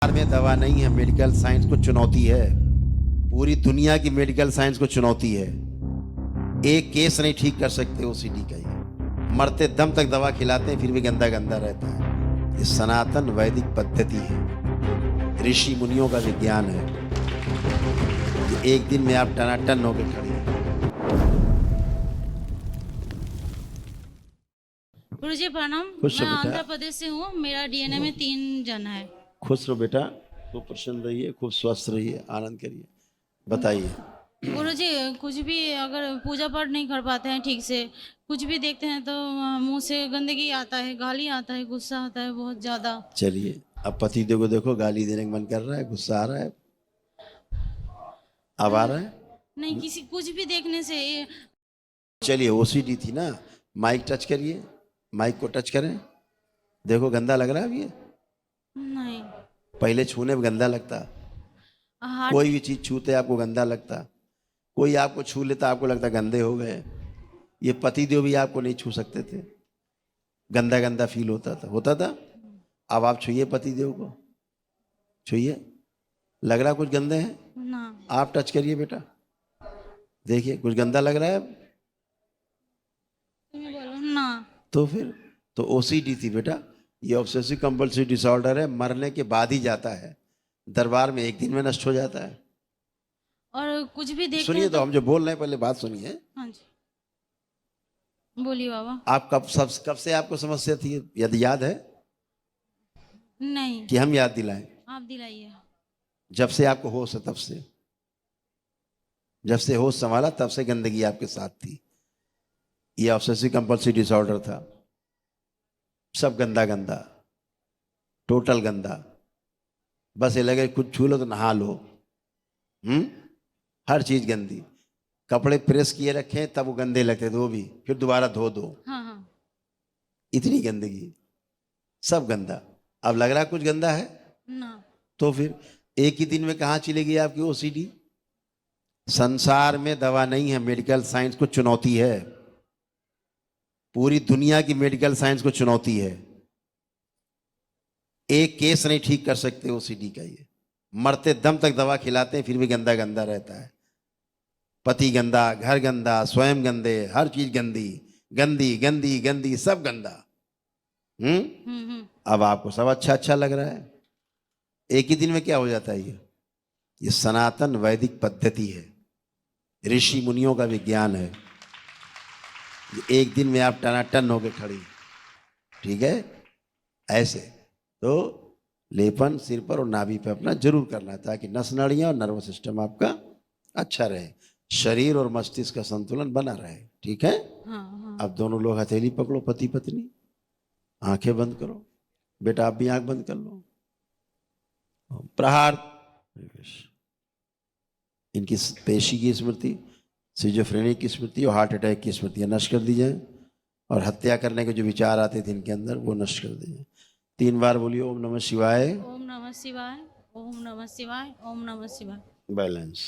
में दवा नहीं है, मेडिकल साइंस को चुनौती है। पूरी दुनिया की मेडिकल साइंस को चुनौती है। एक केस नहीं ठीक कर सकते ओसीडी का। ये मरते दम तक दवा खिलाते हैं फिर भी गंदा गंदा रहता है। ये सनातन वैदिक पद्धति है, ऋषि मुनियों का विज्ञान है। ये एक दिन में आप टनाटन होकर खड़ी हैं। गुरुजी प्रणाम। खुश मैं रहो बेटा। आंध्र प्रदेश से हूँ। मेरा डीएनए में 3 जन है। खुश रहो बेटा, खूब प्रसन्न रहिए, खूब स्वस्थ रहिए, आनंद करिए। बताइए। गुरुजी कुछ भी अगर पूजा पाठ नहीं कर पाते हैं ठीक से, कुछ भी देखते हैं तो मुंह से गंदगी आता है, गाली आता है, गुस्सा आता है बहुत ज्यादा। चलिए, अब पतिदेव को देखो, गाली देने का मन कर रहा है, गुस्सा आ रहा है, अब आ रहा है। नहीं, किसी कुछ भी देखने से चलिए, ओसीडी थी ना, माइक टच करिए, माइक को टच करें, देखो गंदा लग रहा है अभी ये? नहीं। पहले छूने में गंदा लगता, हार्ट कोई भी चीज छूते आपको गंदा लगता, कोई आपको छू लेता आपको लगता गंदे हो गए। ये पतिदेव भी आपको नहीं छू सकते थे, गंदा गंदा फील होता था। अब आप छुइए पतिदेव को, छुइए, लग रहा कुछ गंदे हैं? ना। आप टच करिए बेटा, देखिए कुछ गंदा लग रहा है? तुम्हें बोलो ना। तो फिर तो ओसीडी थी बेटा, ये ऑब्सेसिव कंपल्सिव डिसऑर्डर है, मरने के बाद ही जाता है, दरबार में एक दिन में नष्ट हो जाता है। और कुछ भी देखते सुनिए हैं तो हम जो बोल रहे हैं, पहले बात सुनिए। हाँ जी, बोलिए बाबा। आप कब से आपको समस्या थी, यदि याद है नहीं, कि हम याद दिलाएं? आप दिलाइए। जब से आपको होश है तब से, जब से होश संभाला तब से गंदगी आपके साथ थी। ये ऑब्सेसिव कंपल्सिव डिसऑर्डर था, सब गंदा गंदा, टोटल गंदा। बस ये लगे कुछ छू लो तो नहा लो। हर चीज गंदी, कपड़े प्रेस किए रखे तब वो गंदे लगते थे, वो भी फिर दोबारा धो दो, हाँ हाँ। इतनी गंदगी, सब गंदा। अब लग रहा कुछ गंदा है? ना। तो फिर एक ही दिन में कहाँ चलेगी आपकी ओसीडी? संसार में दवा नहीं है, मेडिकल साइंस को चुनौती है। पूरी दुनिया की मेडिकल साइंस को चुनौती है। एक केस नहीं ठीक कर सकते ओसीडी का। ये मरते दम तक दवा खिलाते हैं फिर भी गंदा गंदा रहता है। पति गंदा, घर गंदा, स्वयं गंदे, हर चीज गंदी, गंदी गंदी गंदी, सब गंदा। अब आपको सब अच्छा अच्छा लग रहा है, एक ही दिन में क्या हो जाता है? ये सनातन वैदिक पद्धति है, ऋषि मुनियों का विज्ञान है। ये एक दिन में आप टनाटन होकर खड़ी, ठीक है? ऐसे तो लेपन सिर पर और नाभि पे अपना जरूर करना है, ताकि नस नाड़ियां और नर्वस सिस्टम आपका अच्छा रहे, शरीर और मस्तिष्क का संतुलन बना रहे, ठीक है? हाँ हाँ। अब दोनों लोग हथेली पकड़ो, पति पत्नी, आंखें बंद करो। बेटा आप भी आंख बंद कर लो। प्रहार, इनकी पेशी की स्मृति, सिजोफ्रेनिक की स्मृति और हार्ट अटैक की स्मृतियां नष्ट कर दी जाए, और हत्या करने के जो विचार आते थे इनके अंदर वो नष्ट कर दिए जाए। 3 बार बोलिए ओम नमः शिवाय। ओम नमः शिवाय, ओम नमः शिवाय, ओम नमः शिवाय। बैलेंस।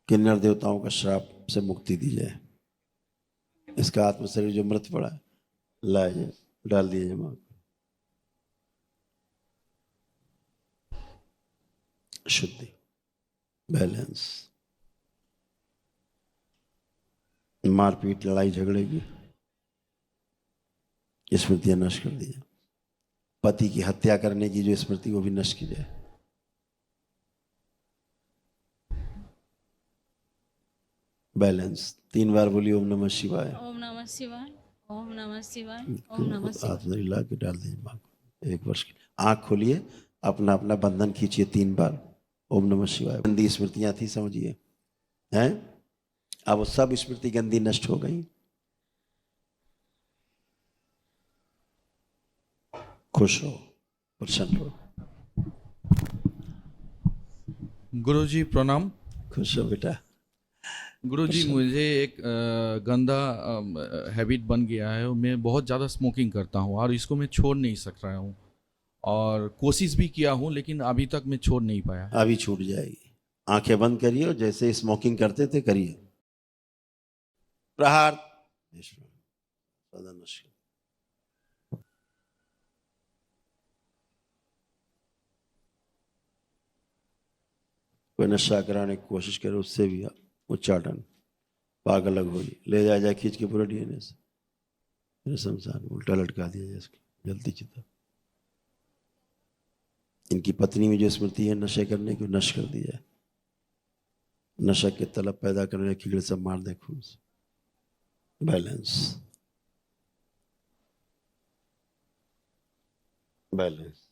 किन्नर देवताओं का श्राप से मुक्ति दी जाए। इसका आत्म शरीर जो मृत पड़ा है लाए, डाल दिए जमा। शुद्धि, बैलेंस। मारपीट, लड़ाई झगड़े की स्मृतियां नष्ट कर दी जाए। पति की हत्या करने की जो स्मृति वो भी नष्ट की जाए। बैलेंस। 3 बार बोलिए ओम नमः शिवाय। ओम नमः शिवाय, ओम नमः शिवाय, ओम नमः शिवाय। आत्मा ला के डाल दीजिए माँ को। 1 वर्ष की आंख खोलिए, अपना अपना बंधन खींचिए 3 बार। ओम नमः शिवाय। गंदी स्मृतियां थी समझिए, हैं? अब वो सब स्मृति गंदी नष्ट हो गई। खुश हो, प्रसन्न हो। गुरुजी प्रणाम। खुश हो बेटा। गुरुजी मुझे एक गंदा हैबिट बन गया है, मैं बहुत ज़्यादा स्मोकिंग करता हूँ और इसको मैं छोड़ नहीं सक रहा हूँ, और कोशिश भी किया हूँ लेकिन अभी तक मैं छोड़ नहीं पाया। अभी छूट जाएगी। आंखें बंद करिए और जैसे स्मोकिंग करते थे करिए। प्रहार, सदा नष्ट। कोई नशा कराने की कोशिश करे उससे भी उच्चाटन, पागल अलग होगी, ले जाए खींच के पूरा डीएनए से मेरे शमशान में उल्टा लटका दिया जाए इसकी जलती चिता। इनकी पत्नी में जो स्मृति है नशे करने की, नश कर दी जाए। नशा के तलब पैदा करने कीड़े सब मार दे खून से। बैलेंस बैलेंस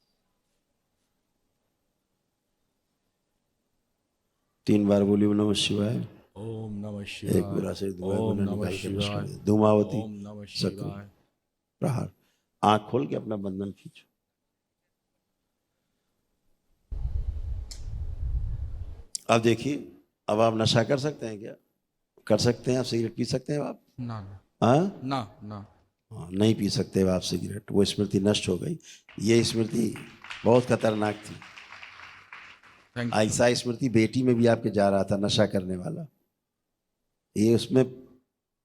3 बार बोली नमः शिवाय। ओम नमः एक शिवाय। बुरा से ओम नमः शिवाय। धूमावती ओम नमः सक्रिय शिवाय। प्रहार। आंख खोल के अपना बंधन खींचो। अब देखिए, अब आप नशा कर सकते हैं क्या? कर सकते हैं आप? सिगरेट पी सकते हैं आप? ना हाँ ना ना। हाँ, नहीं पी सकते आप सिगरेट। वो स्मृति नष्ट हो गई। ये स्मृति बहुत खतरनाक थी। Thank you. ऐसा स्मृति बेटी में भी आपके जा रहा था, नशा करने वाला। ये उसमें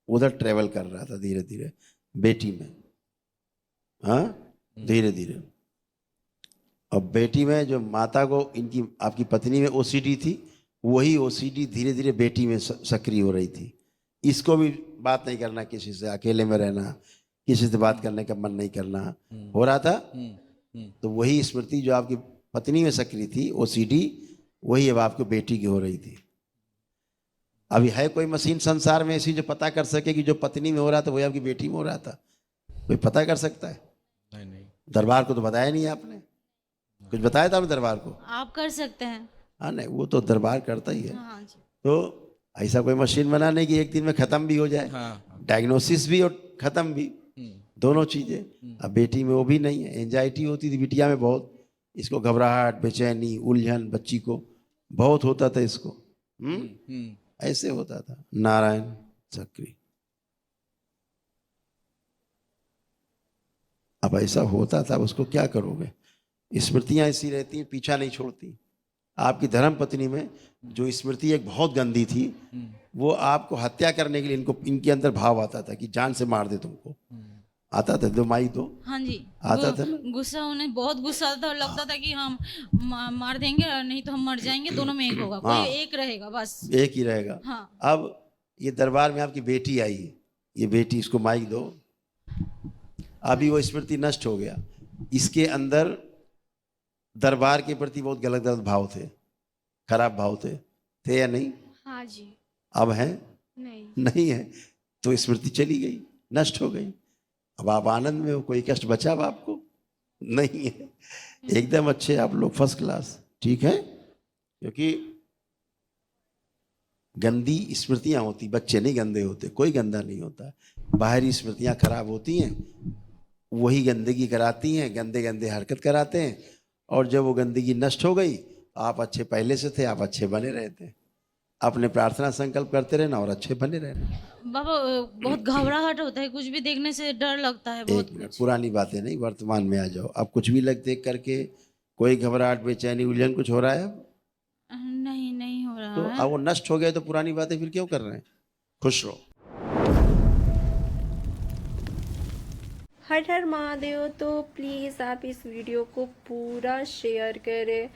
उधर ट्रेवल कर रहा था धीरे धीरे बेटी में। हाँ, धीरे धीरे। अब बेटी में जो माता को, इनकी आपकी पत्नी में ओसीडी थी, वही ओसीडी धीरे धीरे बेटी में सक्रिय हो रही थी। इसको भी बात नहीं करना किसी से, अकेले में रहना, किसी से बात करने का मन नहीं करना हो रहा था। तो वही स्मृति जो आपकी पत्नी में सक्रिय थी, ओसीडी, वही अब आपकी बेटी की हो रही थी। अभी है कोई मशीन संसार में ऐसी जो पता कर सके कि जो पत्नी में हो रहा था वही आपकी बेटी में हो रहा था? कोई पता कर सकता है? नहीं। दरबार को तो बताया नहीं आपने। कुछ बताया था आपने दरबार को? आप कर सकते हैं। हाँ, नहीं वो तो दरबार करता ही है। हाँ जी। तो ऐसा कोई मशीन बनाने की एक दिन में खत्म भी हो जाए। हाँ। डायग्नोसिस भी और खत्म भी, दोनों चीजें। अब बेटी में वो भी नहीं है। एंजाइटी होती थी बिटिया में बहुत, इसको घबराहट, बेचैनी, उलझन, बच्ची को बहुत होता था इसको। ऐसे होता था। नारायण सक्रिय। अब ऐसा होता था, उसको क्या करोगे? स्मृतियां ऐसी रहती हैं, पीछा नहीं छोड़ती। आपकी धर्म पत्नी में जो स्मृति एक बहुत गंदी थी, वो आपको हत्या करने के लिए इनके अंदर भाव आता था कि जान से मार दे तुमको। आता था दो माई दो। हाँ जी। आता था ना? गुस्सा, उन्हें बहुत गुस्सा आता था और लगता था कि हम मार देंगे और नहीं तो हम मर जाएंगे, दोनों में एक होगा। हाँ, कोई एक रहेगा बस, एक ही रहेगा। हाँ। अब ये दरबार में आपकी बेटी आई, ये बेटी, इसको माइक दो। अभी वो स्मृति नष्ट हो गया। इसके अंदर दरबार के प्रति बहुत गलत गलत भाव थे, खराब भाव थे या नहीं? हाँ जी। अब है? नहीं है। तो स्मृति चली गई, नष्ट हो गई। अब आप आनंद में हो, कोई कष्ट बचा अब आपको नहीं है। एकदम अच्छे आप लोग, फर्स्ट क्लास, ठीक है। क्योंकि गंदी स्मृतियां होती, बच्चे नहीं गंदे होते, कोई गंदा नहीं होता। बाहरी स्मृतियां खराब होती हैं, वही गंदगी कराती हैं, गंदे गंदे हरकत कराते हैं। और जब वो गंदगी नष्ट हो गई, आप अच्छे पहले से थे, आप अच्छे बने रहते। अपने प्रार्थना संकल्प करते रहना और अच्छे बने रहना। बाबा बहुत घबराहट होता है, कुछ भी देखने से डर लगता है बहुत। एक मिनट, पुरानी बातें नहीं, वर्तमान में आ जाओ। अब कुछ भी देख करके कोई घबराहट, बेचैनी, उलझन कुछ हो रहा है अब? नहीं हो रहा तो है। अब वो नष्ट हो गए तो पुरानी बातें फिर क्यों कर रहे हैं? खुश रहो। हर हर महादेव। तो प्लीज़ आप इस वीडियो को पूरा शेयर करें,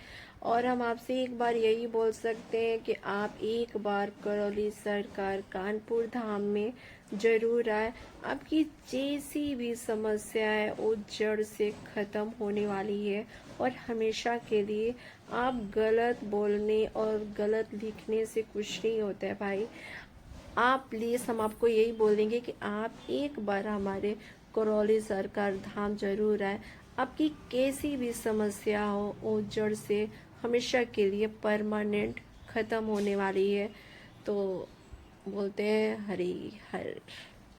और हम आपसे एक बार यही बोल सकते हैं कि आप एक बार करौली सरकार कानपुर धाम में ज़रूर आए। आपकी जैसी भी समस्या है वो जड़ से ख़त्म होने वाली है, और हमेशा के लिए। आप गलत बोलने और गलत लिखने से कुछ नहीं होता है भाई। आप प्लीज़, हम आपको यही बोलेंगे कि आप एक बार हमारे करौली सरकार धाम जरूर आए। आपकी कैसी भी समस्या हो वो जड़ से हमेशा के लिए परमानेंट ख़त्म होने वाली है। तो बोलते हैं हरि हर।